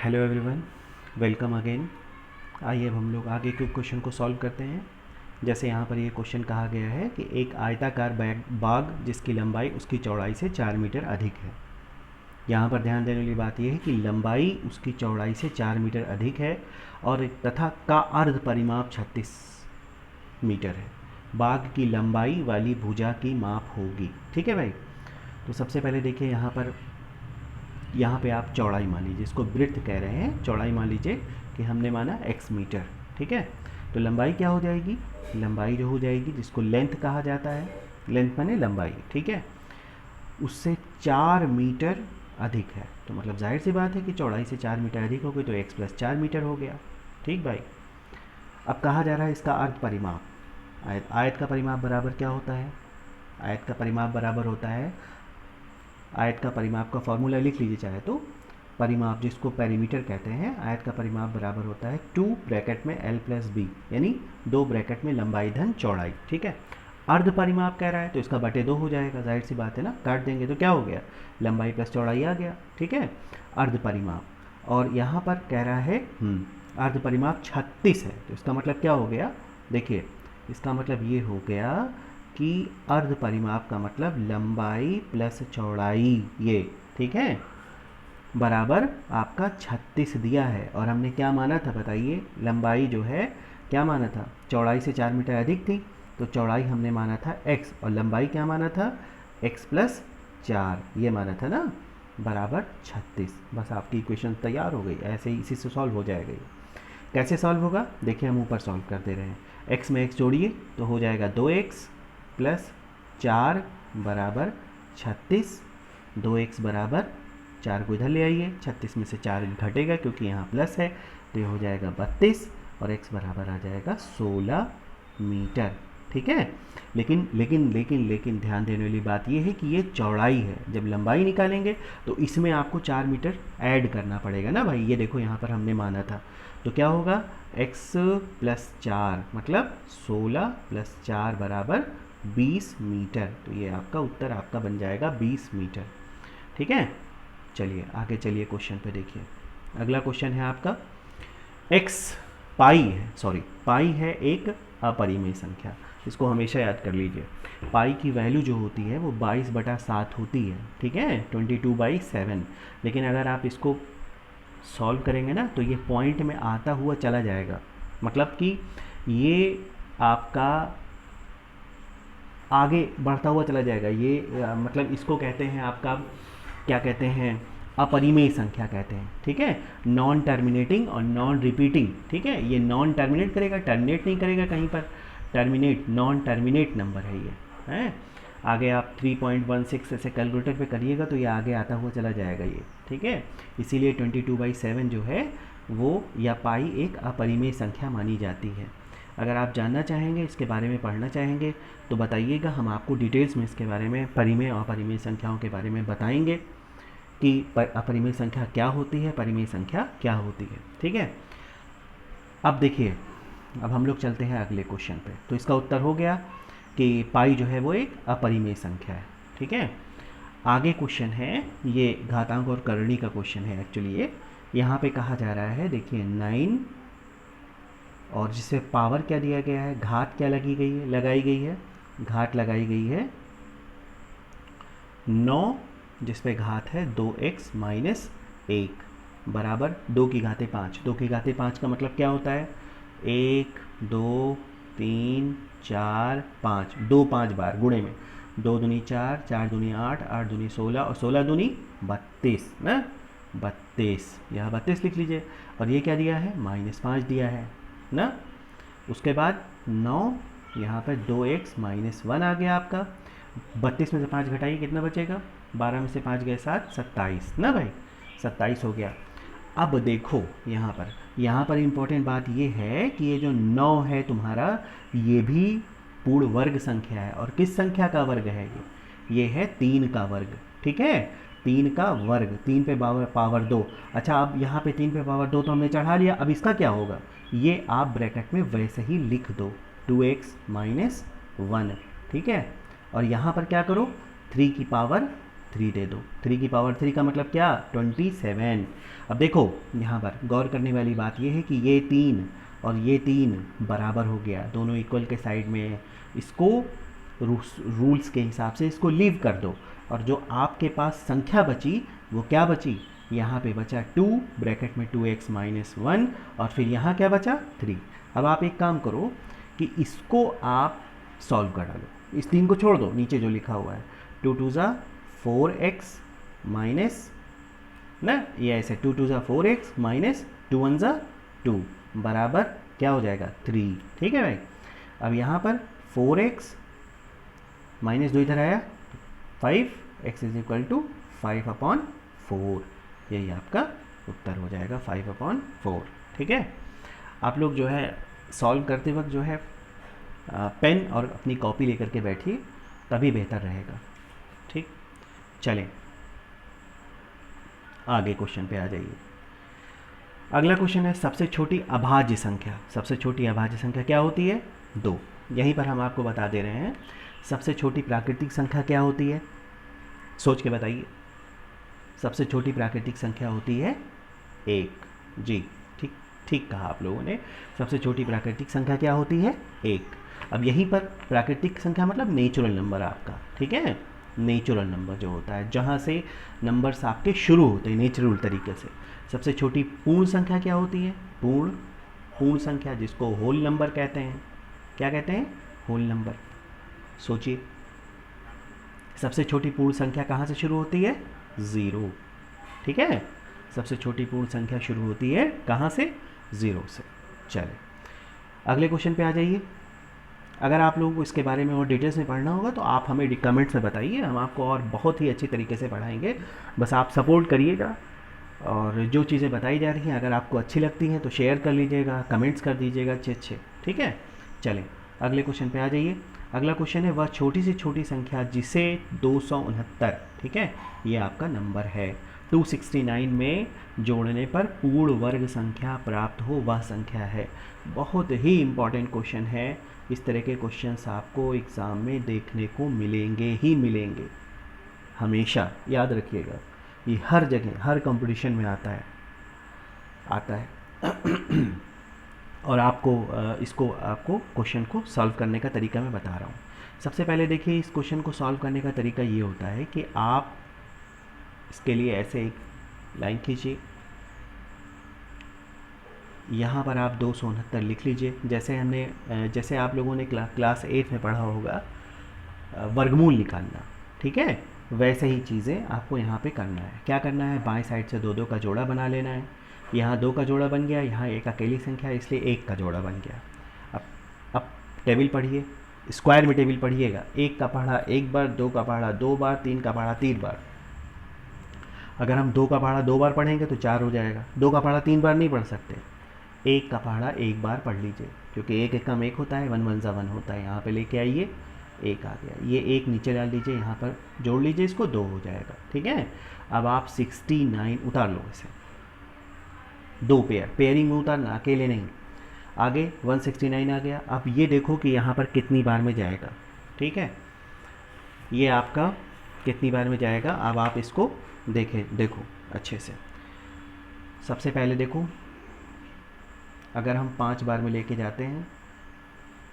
Hello everyone, welcome again. आइए अब हम लोग आगे के क्वेश्चन को सॉल्व करते हैं। जैसे यहाँ पर ये क्वेश्चन कहा गया है कि एक आयताकार बाग जिसकी लंबाई उसकी चौड़ाई से 4 मीटर अधिक है। यहाँ पर ध्यान देने वाली बात यह है कि लंबाई उसकी चौड़ाई से 4 मीटर अधिक है और तथा का अर्ध परिमाप 36 मीटर है। बाग की लंबाई वाली भुजा की माप होगी। ठीक है भाई। तो सबसे पहले देखिए यहाँ पे आप चौड़ाई मान लीजिए, इसको ब्रिथ कह रहे हैं। चौड़ाई मान लीजिए कि हमने माना x मीटर। ठीक है। तो लंबाई क्या हो जाएगी? लंबाई जो हो जाएगी, जिसको लेंथ कहा जाता है, लेंथ माने लंबाई। ठीक है। उससे 4 मीटर अधिक है, तो मतलब जाहिर सी बात है कि चौड़ाई से 4 मीटर अधिक हो गई, तो x + 4 मीटर हो गया। ठीक भाई। अब कहा जा रहा है इसका अर्ध परिमाप। आयत का परिमाप बराबर क्या होता है? आयत का परिमाप बराबर होता है, आयत का परिमाप का फॉर्मूला लिख लीजिए चाहे तो। परिमाप जिसको पेरीमीटर कहते हैं, आयत का परिमाप बराबर होता है 2 ब्रैकेट में l + b, यानी 2 ब्रैकेट में लंबाई धन चौड़ाई। ठीक है। अर्ध परिमाप कह रहा है तो इसका बटे 2 हो जाएगा, जाहिर सी बात है ना, काट देंगे तो क्या हो गया, लंबाई प्लस चौड़ाई आ गया। ठीक है। अर्ध परिमाप, और यहाँ पर कह रहा है अर्ध परिमाप 36 है, तो इसका मतलब क्या हो गया, देखिए इसका मतलब ये हो गया कि अर्ध परिमाप का मतलब लंबाई प्लस चौड़ाई, ये ठीक है, बराबर आपका 36 दिया है। और हमने क्या माना था बताइए? लंबाई जो है क्या माना था? चौड़ाई से 4 मीटर अधिक थी, तो चौड़ाई हमने माना था x, और लंबाई क्या माना था? x + 4, ये माना था ना, बराबर 36। बस आपकी इक्वेशन तैयार हो गई। ऐसे ही इसी से सॉल्व हो जाएगा ये। कैसे सॉल्व होगा देखिए, हम ऊपर सॉल्व कर दे रहे हैं। x में x जोड़िए तो हो जाएगा 2x + 4 बराबर 36। 2x बराबर 4 को इधर ले आइए, 36 में से 4 घटेगा क्योंकि यहाँ प्लस है, तो ये हो जाएगा 32, और x बराबर आ जाएगा 16 मीटर। ठीक है। लेकिन लेकिन लेकिन लेकिन ध्यान देने वाली बात ये है कि ये चौड़ाई है। जब लंबाई निकालेंगे तो इसमें आपको 4 मीटर ऐड करना पड़ेगा ना भाई। ये देखो यहाँ पर हमने माना था, तो क्या होगा, x + 4 मतलब 16 + 4 बराबर 20 मीटर। तो ये आपका उत्तर आपका बन जाएगा 20 मीटर। ठीक है। चलिए आगे चलिए क्वेश्चन पे देखिए। अगला क्वेश्चन है आपका x पाई है एक अपरिमेय संख्या। इसको हमेशा याद कर लीजिए। पाई की वैल्यू जो होती है वो 22/7 होती है। ठीक है, 22/7। लेकिन अगर आप इसको सॉल्व करेंगे ना तो ये पॉइंट में आता हुआ चला जाएगा, मतलब कि ये आपका आगे बढ़ता हुआ चला जाएगा। ये मतलब इसको कहते हैं आपका, क्या कहते हैं, अपरिमेय संख्या कहते हैं। ठीक है। नॉन टर्मिनेटिंग और नॉन रिपीटिंग। ठीक है। ये नॉन टर्मिनेट करेगा, टर्मिनेट नहीं करेगा कहीं पर, टर्मिनेट, नॉन टर्मिनेट नंबर है ये है। आगे आप 3.16 ऐसे कैलकुलेटर पे करिएगा तो ये आगे आता हुआ चला जाएगा ये। ठीक है। इसीलिए 22/7 जो है वो, या पाई एक अपरिमेय संख्या मानी जाती है। अगर आप जानना चाहेंगे, इसके बारे में पढ़ना चाहेंगे तो बताइएगा, हम आपको डिटेल्स में इसके बारे में, परिमेय और अपरिमेय संख्याओं के बारे में बताएंगे कि अपरिमेय संख्या क्या होती है, परिमेय संख्या क्या होती है। ठीक है। अब देखिए, अब हम लोग चलते हैं अगले क्वेश्चन पे। तो इसका उत्तर हो गया कि पाई जो है वो एक अपरिमेय संख्या है। ठीक है। आगे क्वेश्चन है, ये घातांक और करणी का क्वेश्चन है एक्चुअली। ये यहाँ पे कहा जा रहा है, देखिए 9, और जिसे पावर क्या दिया गया है, घात क्या लगाई गई है, घात लगाई गई है 9, जिस पे घात है 2x - 1 बराबर 2 की घाते 5। 2 की घाते 5 का मतलब क्या होता है, 1 2 3 4 5, 2 5 बार गुणे में, 2 दूनी 4, 4 दूनी 8, 8 दूनी 16, और 16 दूनी 32 ना, 32, यहाँ 32 लिख लीजिए। और ये क्या दिया है, -5 दिया है ना। उसके बाद 9, यहाँ पर 2x - 1 आ गया आपका। 32 में से 5 घटाइए, कितना बचेगा, 12 में से 5 गए 7, 27 ना भाई, 27 हो गया। अब देखो यहाँ पर इम्पोर्टेंट बात ये है कि ये जो 9 है तुम्हारा, ये भी पूर्ण वर्ग संख्या है। और किस संख्या का वर्ग है ये है 3 का वर्ग। ठीक है, 3 का वर्ग, 3 पे पावर 2। अच्छा, अब यहाँ पे 3 पे पावर 2 तो हमने चढ़ा लिया। अब इसका क्या होगा, ये आप ब्रैकेट में वैसे ही लिख दो, 2x - 1। ठीक है। और यहाँ पर क्या करो, 3 की पावर 3 दे दो। 3 की पावर 3 का मतलब क्या, 27। अब देखो यहाँ पर गौर करने वाली बात ये है कि ये 3 और ये 3 बराबर हो गया, दोनों इक्वल के साइड में है। इसको रूल्स के हिसाब से इसको लीव कर दो, और जो आपके पास संख्या बची वो क्या बची, यहाँ पे बचा 2 ब्रैकेट में 2x माइनस 1, और फिर यहाँ क्या बचा 3। अब आप एक काम करो कि इसको आप सॉल्व कर डालो, इस 3 को छोड़ दो, नीचे जो लिखा हुआ है 2 2 ज़ा 4x माइनस ना, ये ऐसे 2 2 ज़ा 4x माइनस 2 1 ज़ा 2 बराबर क्या हो जाएगा 3। ठीक है भाई। अब यहाँ पर 4x माइनस 2 इधर आया 5x इज इक्वल टू 5/4, यही आपका उत्तर हो जाएगा 5/4। ठीक है। आप लोग जो है सॉल्व करते वक्त जो है पेन और अपनी कॉपी लेकर के बैठिए, तभी बेहतर रहेगा। ठीक, चलें आगे क्वेश्चन पे आ जाइए। अगला क्वेश्चन है सबसे छोटी अभाज्य संख्या। सबसे छोटी अभाज्य संख्या क्या होती है, 2। यहीं पर हम आपको बता दे रहे हैं सबसे छोटी प्राकृतिक संख्या क्या होती है, सोच के बताइए। सबसे छोटी प्राकृतिक संख्या होती है 1। जी ठीक, ठीक कहा आप लोगों ने। सबसे छोटी प्राकृतिक संख्या क्या होती है, 1। अब यहीं पर प्राकृतिक संख्या मतलब नेचुरल नंबर आपका, ठीक है, नेचुरल नंबर जो होता है जहाँ से नंबर्स आपके शुरू होते हैं नेचुरल तरीके से। सबसे छोटी पूर्ण संख्या क्या होती है, पूर्ण संख्या जिसको होल नंबर कहते हैं। क्या कहते हैं, होल नंबर। सोचिए सबसे छोटी पूर्ण संख्या कहाँ से शुरू होती है, 0। ठीक है, सबसे छोटी पूर्ण संख्या शुरू होती है कहाँ से, 0 से। चलिए अगले क्वेश्चन पे आ जाइए। अगर आप लोगों को इसके बारे में और डिटेल्स में पढ़ना होगा तो आप हमें कमेंट्स में बताइए, हम आपको और बहुत ही अच्छी तरीके से पढ़ाएंगे। बस आप सपोर्ट करिएगा, और जो चीज़ें बताई जा रही हैं अगर आपको अच्छी लगती हैं तो शेयर कर लीजिएगा, कमेंट्स कर दीजिएगा अच्छे। ठीक है, चलें अगले क्वेश्चन पे आ जाइए। अगला क्वेश्चन है वह छोटी से छोटी संख्या जिसे 269, ठीक है, ये आपका नंबर है, 269 में जोड़ने पर पूर्ण वर्ग संख्या प्राप्त हो वह संख्या है। बहुत ही इम्पॉर्टेंट क्वेश्चन है। इस तरह के क्वेश्चंस आपको एग्ज़ाम में देखने को मिलेंगे ही मिलेंगे, हमेशा याद रखिएगा। ये हर जगह हर कंपटीशन में आता है और आपको आपको क्वेश्चन को सॉल्व करने का तरीका मैं बता रहा हूँ। सबसे पहले देखिए इस क्वेश्चन को सॉल्व करने का तरीका ये होता है कि आप इसके लिए ऐसे एक लाइन खींचिए, यहाँ पर आप 269 लिख लीजिए। जैसे आप लोगों ने क्लास 8 में पढ़ा होगा वर्गमूल निकालना, ठीक है, वैसे ही चीज़ें आपको यहाँ पे करना है। क्या करना है, बाएं साइड से 2 2 का जोड़ा बना लेना है। यहाँ 2 का जोड़ा बन गया, यहाँ एक अकेली संख्या है इसलिए 1 का जोड़ा बन गया। अब टेबल पढ़िए, स्क्वायर में टेबल पढ़िएगा। 1 का पढ़ा 1 बार, 2 का पढ़ा 2 बार, 3 का पढ़ा 3 बार। अगर हम 2 का पढ़ा 2 बार पढ़ेंगे तो 4 हो जाएगा। 2 का पढ़ा 3 बार नहीं पढ़ सकते, 1 का पढ़ा 1 बार पढ़ लीजिए, क्योंकि 1 एकम 1 होता है, 1 1 ज़ा 1 होता है। यहाँ पे लेके आइए, 1 आ गया, ये 1 नीचे डाल दीजिए, यहाँ पर जोड़ लीजिए, इसको 2 हो जाएगा। ठीक है, अब आप 69 उतार लो, इसे 2 पेयरिंग में उतारना, अकेले नहीं। आगे 169 आ गया। अब ये देखो कि यहाँ पर कितनी बार में जाएगा, ठीक है, ये आपका कितनी बार में जाएगा। अब आप इसको देखो अच्छे से। सबसे पहले देखो, अगर हम 5 बार में लेके जाते हैं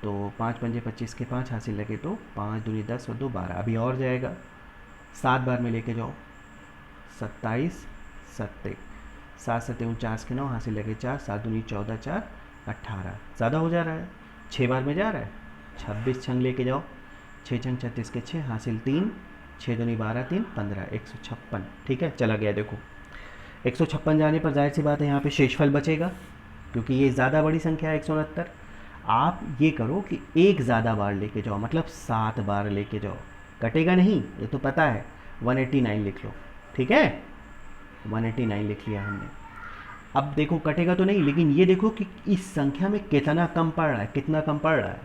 तो 5 पंजे 25 के 5 हासिल लगे तो 5 दूनी 10 और 2 12, अभी और जाएगा। 7 बार में लेके जाओ, 27 7 7 7 49 के 9 हासिल लगे 4, 7 दूनी 14 4 18, ज़्यादा हो जा रहा है। 6 बार में जा रहा है, 26 छंग लेके जाओ, 6 छंग 36 के 6 हासिल 3, 6 दूनी 12 3 15, 156। ठीक है, चला गया। देखो 156 जाने पर जाहिर सी बात है यहाँ पे शेषफल बचेगा, क्योंकि ये ज़्यादा बड़ी संख्या है 169। आप ये करो कि एक ज़्यादा बार लेके जाओ, मतलब 7 बार लेके जाओ, कटेगा नहीं, ये तो पता है। 189 लिख लो, ठीक है, 189 लिख लिया हमने। अब देखो कटेगा तो नहीं, लेकिन ये देखो कि इस संख्या में कितना कम पड़ रहा है, कितना कम पड़ रहा है,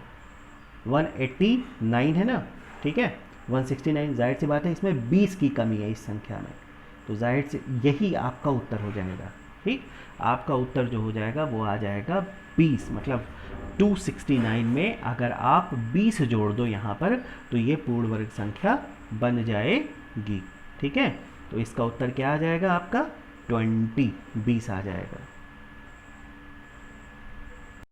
189 है ना, ठीक है, 169, जाहिर सी बात है इसमें 20 की कमी है इस संख्या में, तो जाहिर से यही आपका उत्तर हो जाएगा। ठीक, आपका उत्तर जो हो जाएगा वो आ जाएगा 20, मतलब 269 में अगर आप 20 जोड़ दो यहाँ पर तो ये पूर्ण वर्ग संख्या बन जाएगी। ठीक है, तो इसका उत्तर क्या आ जाएगा आपका 20 आ जाएगा।